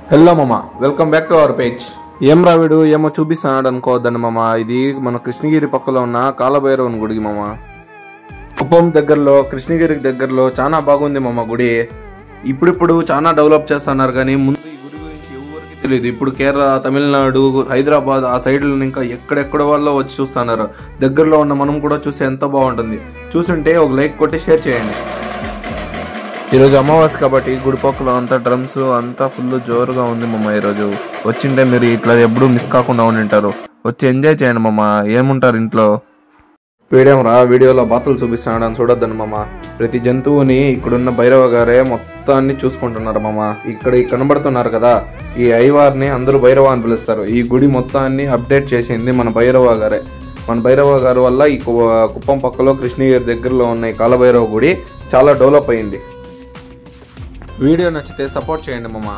Hello మామ, welcome back to our page. ఏం రావిడు ఏమో చూపిస్తున్నాడు అనుకోవద్దండి మామ. ఇది మన కృష్ణగిరి పక్కలో ఉన్న కాలభైరవుని గుడి మామ. కుప్పం దగ్గరలో, కృష్ణగిరికి దగ్గరలో చాలా బాగుంది మామ గుడి. ఇప్పుడు చాలా డెవలప్ చేస్తున్నారు, కానీ ముందు ఈ గుడి గురించి ఎవరికి తెలియదు. ఇప్పుడు కేరళ, తమిళనాడు, హైదరాబాద్ ఆ సైడ్లో ఇంకా ఎక్కడెక్కడ వాళ్ళు వచ్చి చూస్తున్నారు. దగ్గరలో ఉన్న మనం కూడా చూస్తే ఎంత బాగుంటుంది. చూస్తుంటే ఒక లైక్ కొట్టి షేర్ చేయండి. ఈరోజు అమావాస్య కాబట్టి గుడి పక్కలో అంతా డ్రమ్స్ అంతా ఫుల్ జోరుగా ఉంది మామ. ఈరోజు వచ్చింటే మీరు ఇట్లా ఎప్పుడు మిస్ కాకుండా ఉండింటారు. వచ్చి ఎంజాయ్ చేయండి మామ. ఏముంటారు ఇంట్లో. వీడియోలో బాతులు చూపిస్తున్నాడు అని చూడొద్దండి మామ. ప్రతి జంతువుని ఇక్కడున్న భైరవ గారే మొత్తాన్ని చూసుకుంటున్నారు మామ. ఇక్కడ కనబడుతున్నారు కదా, ఈ ఐవార్ని అందరూ భైరవ అని పిలుస్తారు. ఈ గుడి మొత్తాన్ని అప్డేట్ చేసింది మన భైరవ గారే. మన భైరవ గారు వల్ల ఈ కుప్పం పక్కలో కృష్ణగిరి దగ్గరలో ఉన్న ఈ కాలభైరవ గుడి చాలా డెవలప్ అయింది. వీడియో నచ్చితే సపోర్ట్ చేయండి మామ.